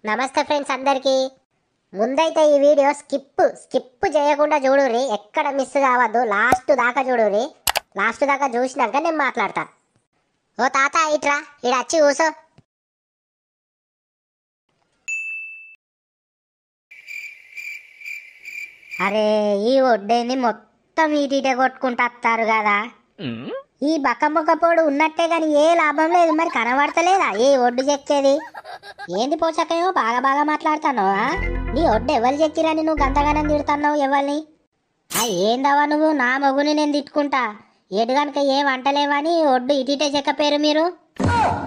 నమస్తే ఫ్రెండ్స్ అందరికీ. ముందైతే ఈ వీడియో స్కిప్ చేయకుండా చూడుర్రి, ఎక్కడ మిస్ కావద్దు. లాస్ట్ దాకా చూడుర్రి. లాస్ట్ దాకా చూసినాక నేను మాట్లాడతా. ఓ తాత ఇట్రా, ఇడ వచ్చి కూసో. అరే ఈ ఒడ్డేని మొత్తం ఈటీటే కొట్టుకుంటా వస్తారు కదా. ఈ బక్కముఖపోడు ఉన్నట్టే గాని ఏ లాభం లేదు. మరి కనబడతలేదా ఏ ఒడ్డు చెక్కేది? ఏంది పోషకమో బాగా మాట్లాడుతున్నావా? నీ ఒడ్డు ఎవరు చెక్కిరని నువ్వు గంతగానం తిడుతున్నావు ఎవరిని? ఏందవా నువ్వు? నా మొగుని నేను తిట్టుకుంటా. ఎటు గనుక ఏం అంటలేవని ఒడ్డు ఇటీటే చెక్కపోయారు మీరు.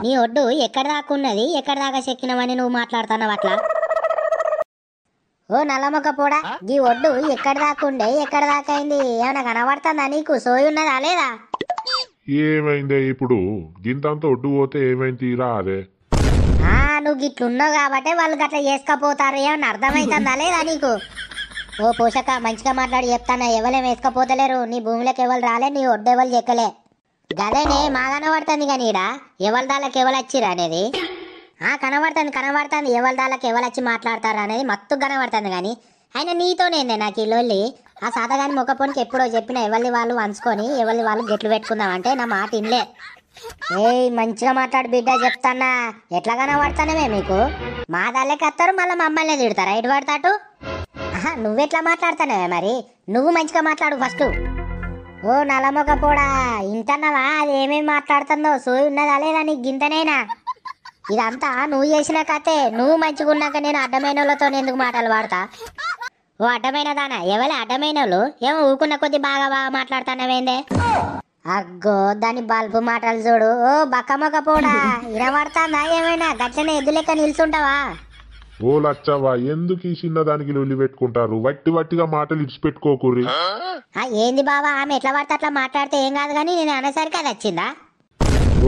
నీ ఒడ్డు ఎక్కడ దాకా ఉన్నది, ఎక్కడ దాకా చెక్కినవని నువ్వు మాట్లాడుతున్నావు అట్లా? ఓ నల్లముఖపోడా, ఈ ఒడ్డు ఎక్కడ దాకా ఉండే, ఎక్కడ దాకా అయింది? ఏమైనా కనబడుతుందా నీకు? సోయి ఉన్నదా లేదా? ఏమైందే ఇప్పుడు? గింతంతా ఒడ్డు పోతే ఏమైంది తీరా? అదే నువ్వు గిట్లున్నావు కాబట్టి వాళ్ళు గట్లా చేసుకపోతారు. ఏమన్నా అర్థమవుతుందా లేదా నీకు? ఓ పోషక మంచిగా మాట్లాడి చెప్తానా, ఎవరేం వేసుకపోతలేరు. నీ భూమిలోకి ఎవరు రాలే, నీ ఒడ్డు ఎవరు చెక్కలే. గదేనే మా కనబడుతుంది కానీ ఈడ ఎవరి దాళ్ళకి ఎవరు వచ్చిరా అనేది కనబడుతుంది. ఎవరి దాళ్ళకి ఎవరు వచ్చి మాట్లాడతారు అనేది మత్తు కనబడుతుంది. కానీ అయినా నీతోనేందే నాకు ఈ లొల్లి. ఆ సాతగాని మొక్కపోనికి ఎప్పుడో చెప్పిన ఎవరిని వాళ్ళు వంచుకొని ఎవరిని వాళ్ళు గెట్లు పెట్టుకుందాం అంటే నా మాట ఇన్లే. మంచిగా మాట్లాడు బిడ్డ చెప్తానా. ఎట్లా కనబడతానమే మీకు? మా దాళ్ళకి వస్తారు, మళ్ళీ మమ్మల్ని తిడతారా ఎటు పడతాటు? నువ్వెట్లా మాట్లాడతానవే మరి? నువ్వు మంచిగా మాట్లాడు ఫస్ట్. ఓ నల్లమొక్కపోడా, ఇంటన్నావా అది ఏమేమి మాట్లాడుతుందో? సోయి ఉన్నదా లేదా నీకు గింతనైనా? ఇదంతా నువ్వు చేసిన కథే. నువ్వు మంచిగా ఉన్నాక నేను అడ్డమైన వాళ్ళతో ఎందుకు మాటలు వాడతా? ఓ అడ్డమైన దానా? ఎవరే అడ్డమైన వాళ్ళు? ఏమో ఊకున్న కొద్ది బాగా మాట్లాడుతానవేందే? అగ్గో దాని బల్బు మాటలు చూడు. ఓ బక్కమొక్కపోడా, ఇనబడతాందా ఏమైనా? గట్లనే ఎద్దు లెక్క నిల్చుంటావా? ఓ లచ్చవ్వా, ఎందుకు ఈ చిన్నదానికి లొల్లి పెట్టుకుంటారు? వట్టిగా మాటలు ఇడిచిపెట్టుకోకూరి. ఏంది బావా, ఆమె ఎట్లా పడితే అట్లా మాట్లాడితే ఏం కాదు కానీ నేను అనేసరికి అది వచ్చిందా?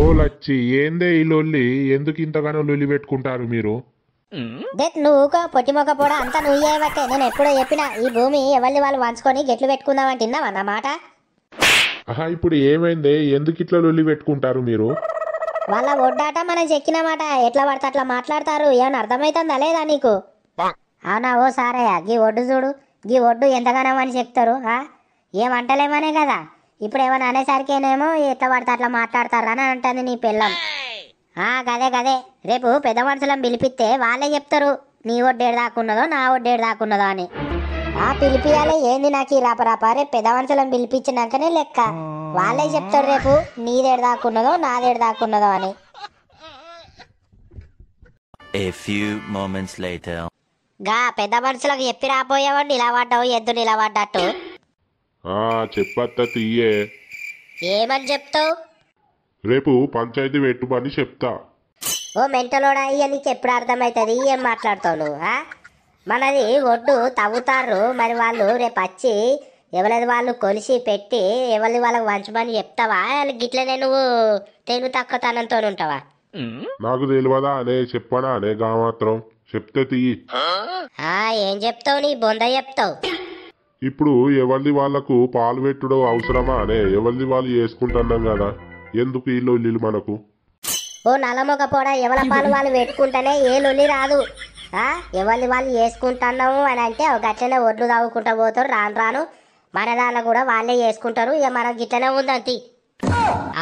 ఓ లచ్చి, ఏందే ఈ లొల్లి? ఎందుకు ఇంతగానో లొల్లి పెట్టుకుంటారు మీరు? నువ్వు పొట్టిమొక్కపోడా, అంతా నువ్వు చేయబట్టే. నేను ఎప్పుడో చెప్పినా ఈ భూమి ఎవరిని వాళ్ళు వంచుకొని గెట్లు పెట్టుకుందామని తిన్నావా నా మాట? ఇప్పుడు ఏమైందే? ఎందుకు ఇట్లా లొల్లి పెట్టుకుంటారు మీరు? వాళ్ళ ఒడ్డాట మనం చెక్కినమాట. ఎట్లా పడితే అట్లా మాట్లాడతారు. ఏమన్నా అర్థమవుతుందా లేదా నీకు? అవునా? ఓ సారయ్య, గీ ఒడ్డు చూడు. గీ ఒడ్డు ఎంతగానో అని చెప్తారు. ఏమంటలేమనే కదా. ఇప్పుడు ఏమన్నా అనేసరికేనేమో ఎట్లా పడితే అట్లా మాట్లాడతారు అని అంటుంది నీ పిల్లం. గదే రేపు పెద్ద మనుషులను పిలిపిస్తే వాళ్ళే చెప్తారు నీ ఒడ్డేడు దాకున్నదో నా ఒడ్డేడు దాకున్నదో అని. పిలిపియాలి ఏంది నాకు ఈ రాపరాప? రేపు పెద్ద మనుషులను పిలిపించినాకనే లెక్క. వాళ్ళే చెప్తారు రేపు నీదేడు దాకున్నదో నాదేడు దాకున్నదో అని. పెద్ద మనుషులకు చెప్పి రాపోయావు నిలబడ్డావు, ఎద్దు నిలబడ్డట్టు. చెప్పత్తా తీయే. ఏమని చెప్తావు? రేపు పంచాయతీ పెట్టుమని చెప్తా. ఓ మెంటలోడా, ఇక నీకు ఎప్పుడు అర్థమవుతుంది? ఏం మాట్లాడతావు నువ్వు? మనది ఒడ్డు తవ్వుతారు, మరి వాళ్ళు రేపు వచ్చి ఎవరిది వాళ్ళు కొలిసి పెట్టి ఎవరిది వాళ్ళకి వంచమని చెప్తావా? గిట్లనే నువ్వు తెలుగు తక్కువతనంతో ఉంటావా? నాకు తెలియదా అనే చెప్పనా అనే గా మాత్రం చెప్తే తీయి. ఏం చెప్తావు? నీ బొంద చెప్తావు. ఇప్పుడు ఎవరిది వాళ్ళకు పాలు పెట్టుడు అవసరమా అనే? ఎవరిది వాళ్ళు చేసుకుంటున్నాం కదా, ఎందుకు ఈ లొల్లిలు మనకు? ఓ నల్లమొక్కపోడా, ఎవరి పాలు వాళ్ళు పెట్టుకుంటేనే ఏ లొల్లి రాదు. ఎవరిది వాళ్ళు చేసుకుంటున్నాము అని అంటే గట్లనే ఒడ్లు తాగుకుంటా పోతారు. రాను మన దానిలో కూడా వాళ్ళే చేసుకుంటారు. ఇక మనకు గిట్లనే ఉందంతి.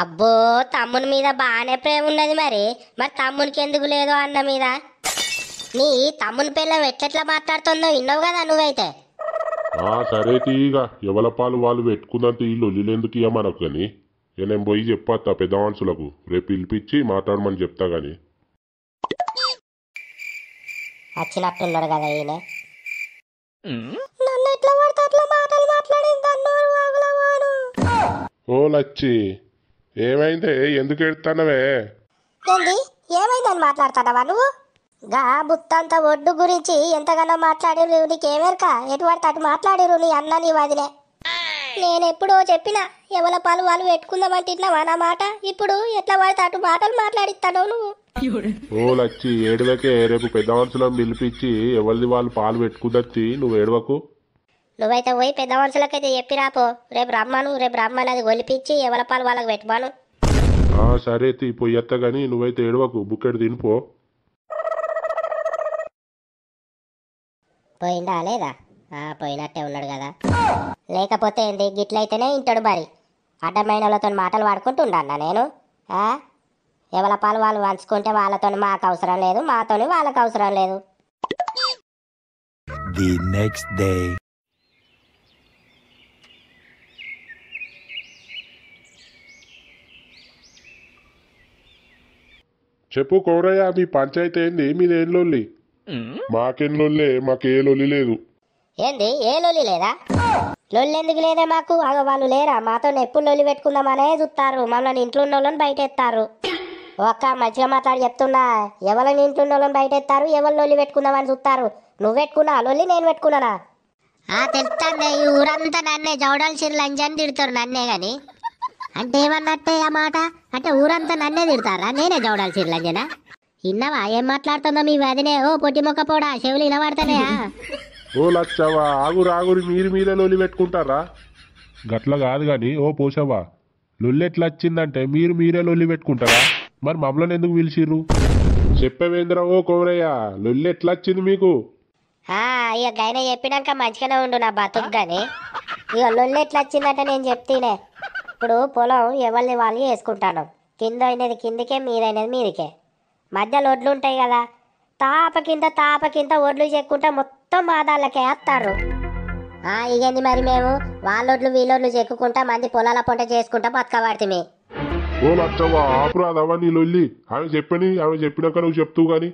అబ్బో, తమ్ముని మీద బాగానే ప్రేమ ఉన్నది. మరి తమ్మునికి ఎందుకు లేదు అన్న మీద? నీ తమ్ముని పిల్లం ఎట్లెట్లా మాట్లాడుతుందో విన్నావు కదా నువ్వైతే. సరే తీయగా, ఎవల పాలు వాళ్ళు పెట్టుకుందంత ఈ లొల్లిలు ఎందుకు ఇయ్య మనకు? కానీ నేను పోయి చెప్పత్తా పెద్ద మనుషులకు, రేపు పిలిపించి మాట్లాడమని చెప్తా. గాని వచ్చినట్టున్నాడు కదా ఈయన. ఓ లచ్చి, ఏమైందే? ఎందుకు ఎడుతానవే? ఏంది ఏమైందని మాట్లాడతావా నువ్వు? బుత్తంత ఒడ్డు గురించి ఎంతగానో మాట్లాడిరు. నీకేమెరక? ఎటు పడితే అటు మాట్లాడిరు నీ అన్న నీ వదిలే. నేనెప్పుడో చెప్పినా ఎవల పాలు వాళ్ళు పెట్టుకుందామంటున్నావా నా మాట? ఇప్పుడు ఎట్లా పడితే అటు మాటలు మాట్లాడిస్తాను నువ్వు. ఓ లచ్చి, ఏడవకే. రేపు పెద్ద మనుషులను పిలిపించి ఎవరిది వాళ్ళు పాలు పెట్టుకుందచ్చి నువ్వు ఏడవకు. నువ్వైతే పోయి పెద్ద మనుషులకైతే చెప్పి రాపో. రేపు రమ్మని అది ఒలిపించి ఎవల పాలు వాళ్ళకి పెట్టుమాను. సరే తీ, పొయ్యత్త గాని నువ్వైతే ఏడవకు. బుక్కెడు తినిపో. పోయిండా లేదా? పోయినట్టే ఉన్నాడు కదా. లేకపోతే ఏంది, గిట్లయితేనే ఇంటాడు మరి. అడ్డమైన వాళ్ళతో మాటలు వాడుకుంటూ ఉండన్నా నేను. ఎవరి పాలు వాళ్ళు పంచుకుంటే వాళ్ళతో మాకు అవసరం లేదు, మాతోని వాళ్ళకి అవసరం లేదు. The next day. చెప్పు కౌరయ్య, మీ పంచాయతీ ఏంది? మీదేం లొల్లి? మాకేం లొల్లే, మాకే లొల్లి లేదు. ఏంది, ఏ లొల్లి లేదా? లొల్లి ఎందుకు లేదే మాకు? వాళ్ళు లేరా? మాతో ఎప్పుడు లొల్లి పెట్టుకుందామనే చూస్తారు. మమ్మల్ని ఇంట్లో ఉన్న వాళ్ళని బయట ఎత్తారు. ఒక్క మంచిగా మాట్లాడి చెప్తున్నా, ఎవరిని ఇంట్లో ఉన్న వాళ్ళని బయట ఎత్తారు, ఎవరు లొల్లి పెట్టుకుందామని చూస్తారు. నువ్వు పెట్టుకున్నా లొల్లి, నేను పెట్టుకున్నానా? తెలుస్తాండే, ఈ ఊరంతా నన్నే జవడాల్సిన లంజని తిడతారు, నన్నే గాని. అంటే ఏమన్నట్టే ఆ మాట? అంటే ఊరంతా నన్నే తిడతారా? నేనే జవడాల్సిన లంజనా? ఇన్నవా ఏం మాట్లాడుతుందో మీ వదినే? ఓ పొట్టి మొక్క పోడా, చెవులు వినబడతానేయా? ఓ లచ్చవ్వా, ఆగురి మీరే లొల్లి పెట్టుకుంటారా? గట్ల కాదు గాని ఓ పోషవ్వా, లొల్లి ఎట్లా వచ్చిందంటే మీరే లొల్లి పెట్టుకుంటారా? మరి మమ్మల్ని ఎందుకు పిలిచిర్రు? చెప్పవేంద్రా ఓ కౌరయ్య, లొల్లి ఎట్లా వచ్చింది మీకు? ఇక గైన చెప్పినాక మంచిగానే ఉండు నా బతుకు గాని. ఇక లొల్లి ఎట్లా వచ్చిందంటే నేను చెప్తేనే. ఇప్పుడు పొలం ఎవరిని వాళ్ళు వేసుకుంటాను. కింద అయినది కిందికే, మీదైనది మీదికే. మధ్యలో ఒడ్లు ఉంటాయి కదా, తాపకింత ఒడ్లు చెక్కుంటా మొత్తం మాదాళ్ళకే వేస్తారు. ఇగేంది మరి, మేము వాళ్ళొడ్లు వీళ్ళొడ్లు చెక్కుకుంటా మంది పొలాల పొంట చేసుకుంటా బతకబడితే. ఓ లచ్చవ్వా, ఆపురాదవ్వా నీ లొల్లి. ఆమె చెప్పినాక నువ్వు చెప్తూ గాని.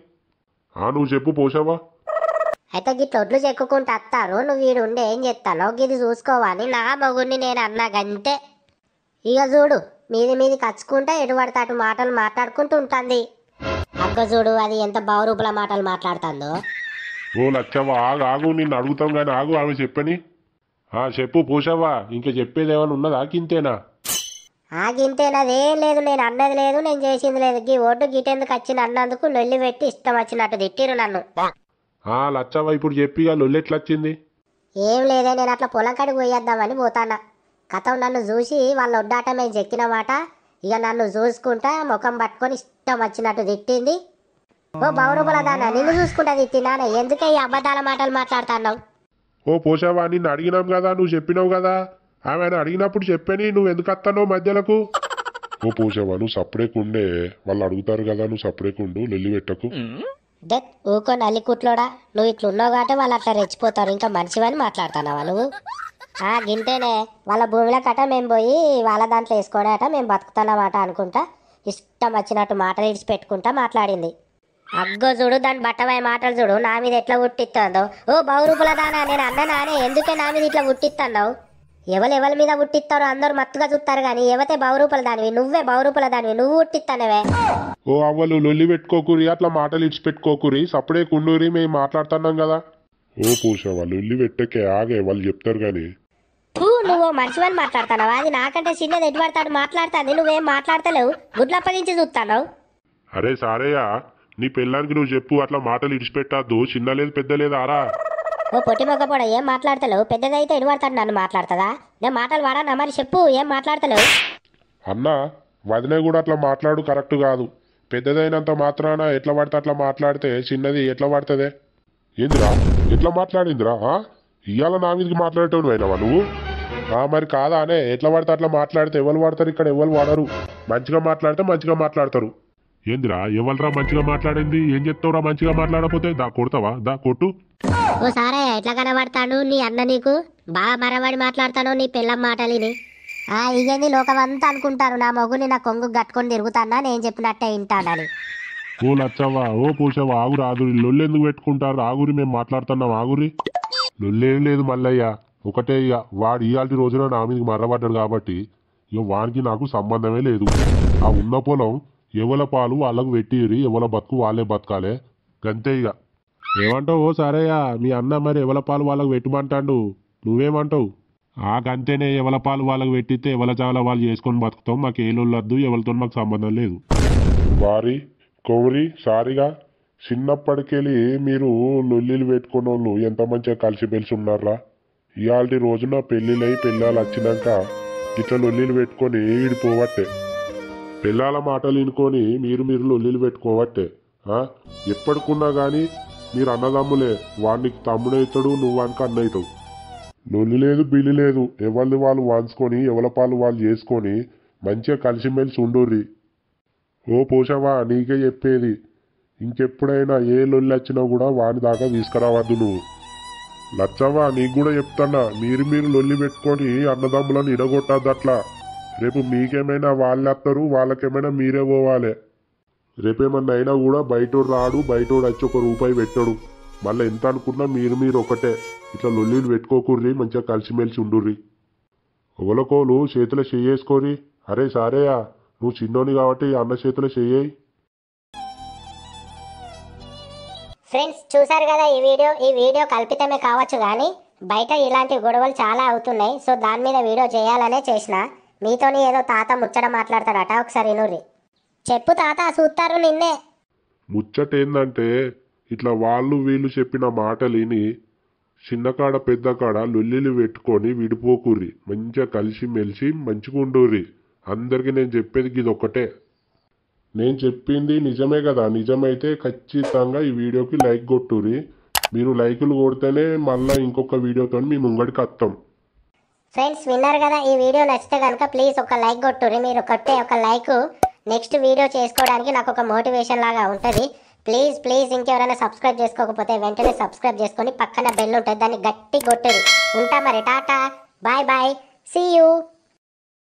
నువ్వు చెప్పు పోషవ్వా. అయితే గిట్ల ఒడ్లు చెక్కుకుంటూ వస్తారు. నువ్వు వీడు ఉండి ఏం చెప్తానో గిది చూసుకోవాలి. నా మొగుడిని నేను అన్నా గంతే. ఇక చూడు, మీది కచ్చుకుంటా ఎటు పడితే అటు మాటలు మాట్లాడుకుంటూ ఉంటుంది. అగ్గ చూడు, అది ఎంత బౌరూపుల మాటలు మాట్లాడుతుందో. ఓ లచ్చవ్వా, ఆగు నిన్ను అడుగుతాం గాని ఆగు, ఆమె చెప్పని. చెప్పు పోషవ్వా, ఇంకా చెప్పేది ఏమైనా ఉన్నదా? గింతేనా? గింతేనదేం లేదు, నేను అన్నది లేదు, నేను చేసింది లేదు. గీ ఓటు గిటెందుకు వచ్చింది అన్నందుకు లొల్లి పెట్టి ఇష్టం వచ్చినట్టు తిట్టిరు నన్ను. లచ్చవ్వా, ఇప్పుడు చెప్పి లొల్లి ఎట్లా వచ్చింది? ఏం లేదే, నేను అట్లా పొలం కాడికి పోయేద్దామని పోతానా. కథం నన్ను చూసి వాళ్ళ ఒడ్డాట మేము చెక్కినమాట. ఇక నన్ను చూసుకుంటా ముఖం పట్టుకొని ఇష్టం వచ్చినట్టు తిట్టింది. ఓ బౌరూపుల దానా, నిన్ను చూసుకుంటా తిట్టినానే, ఎందుకే ఈ అబద్ధాల మాటలు మాట్లాడుతున్నావు? ఓ పోషవ్వా, నిన్ను అడిగినాం కదా, నువ్వు చెప్పినావు కదా. ఆమె అడిగినప్పుడు చెప్పని, నువ్వు ఎందుకు వస్తావు మధ్యలకు? ఓ పోషవ్వా, నువ్వు సపరేకుండే, వాళ్ళు అడుగుతారు కదా, నువ్వు సపరేకుండు, లొల్లి పెట్టకు. ఊకో నల్లికుట్లోడా, నువ్వు ఇట్లున్నావు కాబట్టి వాళ్ళు అట్లా రెచ్చిపోతారు. ఇంకా మనిషివని మాట్లాడుతున్నావా నువ్వు? గింతేనే, వాళ్ళ భూమిలో కట్ట మేము పోయి వాళ్ళ దాంట్లో వేసుకోడట, మేము బతుకుతున్నామాట అనుకుంటా ఇష్టం వచ్చినట్టు మాటలు ఇడిచి పెట్టుకుంటా మాట్లాడింది. అగ్గో చూడు, దాని బట్టవాయి మాటలు చూడు, నా మీద ఎట్లా ఉట్టిస్తుందో. ఓ బౌరూపుల దానా, నేను అన్ననానే, ఎందుకే నా మీద ఇట్లా ఉట్టిస్తున్నావు? ఎవరి మీద ఉట్టిస్తారో అందరూ మత్తుగా చూస్తారు కానీ ఎవతే బౌరూపుల దానివి, నువ్వే బౌరూపుల దానివి, నువ్వు ఉట్టిస్తానవే. ఓ అవ్వలు, లొల్లి పెట్టుకోకూరి, అట్లా మాటలు ఇడిచి పెట్టుకోకూరి, సపడే కుండూరి, మేము మాట్లాడుతున్నాం కదా. ఓ పోషవ్వా, లొల్లి పెట్టకే, ఆగే, వాళ్ళు చెప్తారు కానీ. నువ్వు మనిషివని మాట్లాడుతున్నావా? అది నాకంటే చిన్నది ఎటు పడతాడు మాట్లాడుతుంది, నువ్వేం మాట్లాడతలేవు, గుడ్లప్పగించి చూస్తున్నావు. అరే సారయ్య, నీ పెళ్ళానికి నువ్వు చెప్పు, అట్లా మాటలు ఇడిచిపెట్టద్దు, చిన్న లేదు పెద్ద లేదు ఆరా. ఓ పొట్టి మొగ్గపోడ, ఏం మాట్లాడతలేవు? పెద్దదైతే ఎటు పడతాడు నన్ను మాట్లాడుతుందా? నేను మాటలు వాడానా మరి? చెప్పు, ఏం మాట్లాడతలేవు? అన్నా, వదిన కూడా అట్లా మాట్లాడు కరెక్ట్ కాదు. పెద్దదైనంత మాత్రాన ఎట్లా పడితే అట్లా మాట్లాడితే చిన్నది ఎట్లా పడుతుందే? ఏందిరా ఎట్లా మాట్లాడిందిరా? ఇవాళ నా మీదకి మాట్లాడేటోడు అయినావా నువ్వు? మరి కాదా అనే, ఎట్లా పడితే అట్లా మాట్లాడితే ఎవరు వాడతారు? ఇక్కడ ఎవరు వాడరు. మంచిగా మాట్లాడితే మంచిగా మాట్లాడతారు. ఏందిరా ఎవరురా మంచిగా మాట్లాడింది? ఏం చెప్తావురా మంచిగా మాట్లాడకపోతే? కొడతావా? కొట్టు. ఓ సారే, ఎట్లా కనబడతాడు నీ అన్న? నీకు బాగా మరవాడి మాట్లాడతాను నీ పిల్లం మాటలిని. ఇవన్నీ లోకమంతా అనుకుంటారు నా మొగుని నా కొంగు కట్టుకొని తిరుగుతానా, నేను చెప్పినట్టే వింటానని. ఓ లచ్చవ్వా, ఓ పూసవ్వా, ఆగురు ఆగురి, లొల్లి ఎందుకు పెట్టుకుంటారు? ఆగురి, మేము మాట్లాడుతున్నాం ఆగురి. లొల్లేం లేదు మల్లయ్య, ఒకటే ఇక వాడు ఇయాల్టి రోజున నా మీదకి మర్రబడ్డాడు కాబట్టి ఇక వానికి నాకు సంబంధమే లేదు. ఆ ఉన్న పొలం ఎవల పాలు వాళ్ళకు పెట్టిరి, ఎవల బతుకు వాళ్ళే బతకాలే, గంతే ఇక. ఏమంటావు? ఓ సరేయ్య, మీ అన్న మరి ఎవల పాలు వాళ్ళకు పెట్టమంటాడు, నువ్వేమంటావు? గంతేనే, ఎవల పాలు వాళ్ళకు పెట్టితే ఎవల చాలా వాళ్ళు చేసుకొని బతుకుతాం, మాకు ఏ లొల్లొద్దు, ఎవరితో మాకు సంబంధం లేదు. వారి కౌరి సారిగా చిన్నప్పటికెళ్ళి మీరు లొల్లిలు పెట్టుకున్న వాళ్ళు ఎంత మంచిగా కలిసిమెలిసి ఉన్నారా? ఇవాళ రోజున పెళ్ళిళ్ళై పెళ్ళాలు వచ్చినాక ఇట్లా లొల్లిలు పెట్టుకొని విడిపోవట్టే. పెళ్ళాల మాటలు వినుకొని మీరు లొల్లిలు పెట్టుకోవట్టే. ఎప్పటికున్నా కానీ మీరు అన్నదమ్ములే, వాడికి తమ్ముడే అవుతాడు, నువ్వు వానికి అన్న అవుతావు. లొల్లి లేదు బిల్లి లేదు, ఎవరిని వాళ్ళు వాంచుకొని ఎవరి పాలు వాళ్ళు చేసుకొని మంచిగా కలిసిమెలిసి ఉండుర్రి. ఓ పోషవా, నీకే చెప్పేది, ఇంకెప్పుడైనా ఏ లొల్లి వచ్చినా కూడా వాని దాకా తీసుకురావద్దు నువ్వు. లచ్చవ్వా, నీకు కూడా చెప్తానా, మీరు లొల్లి పెట్టుకొని అన్నదమ్ములను ఇడగొట్టద్దు అట్లా. రేపు మీకేమైనా వాళ్ళు వస్తారు, వాళ్ళకేమైనా మీరే పోవాలి. రేపేమన్నా అయినా కూడా బయటోడు రాడు, బయటోడు వచ్చి ₹1 పెట్టాడు. మళ్ళీ ఎంత అనుకున్నా మీరు ఒకటే. ఇట్లా లొల్లీలు పెట్టుకోకుర్రి, మంచిగా కలిసిమెలిసి ఉండుర్రి. ఒకలకోలు చేతుల చెయ్యేసుకోరి. అరే సారేయా, నువ్వు చిన్నోని కాబట్టి అన్న చేతుల చెయ్యేయి. ఫ్రెండ్స్ చూసారు కదా ఈ వీడియో కల్పితమే కావచ్చు కానీ బయట ఇలాంటి గొడవలు చాలా అవుతున్నాయి. సో దాని మీద వీడియో చేయాలనే చేసిన. మీతోని ఏదో తాత ముచ్చట మాట్లాడతాడట, ఒకసారి వినుర్రి. చెప్పు తాత, చూస్తారు నిన్నే. ముచ్చట ఏందంటే, ఇట్లా వాళ్ళు వీళ్ళు చెప్పిన మాటలు విని చిన్నకాడ పెద్దకాడ లొల్లిలు పెట్టుకొని విడిపోకుర్రి. మంచిగా కలిసిమెలిసి మంచిగా ఉండుర్రి. అందరికీ నేను చెప్పేది ఇది ఒక్కటే. నేను చెప్పింది నిజమే కదా, నిజమైతే ఖచ్చితంగా ఈ వీడియోకి లైక్ కొట్టుర్రి. మీరు లైకులు కొడితేనే మళ్ళీ ఇంకొక వీడియోతో మీ ముంగడికి వస్తాం. ఫ్రెండ్స్ విన్నారు కదా, ఈ వీడియో నచ్చితే కనుక ప్లీజ్ ఒక లైక్ కొట్టుర్రి. మీరు కొట్టే ఒక లైక్ నెక్స్ట్ వీడియో చేసుకోవడానికి నాకు ఒక మోటివేషన్ లాగా ఉంటుంది. ప్లీజ్ ఇంకెవరైనా సబ్స్క్రైబ్ చేసుకోకపోతే వెంటనే సబ్స్క్రైబ్ చేసుకొని పక్కన బెల్ ఉంటుంది, దాన్ని గట్టి కొట్టుర్రి. ఉంటా మరి, టాటా, బాయ్, సీ యూ.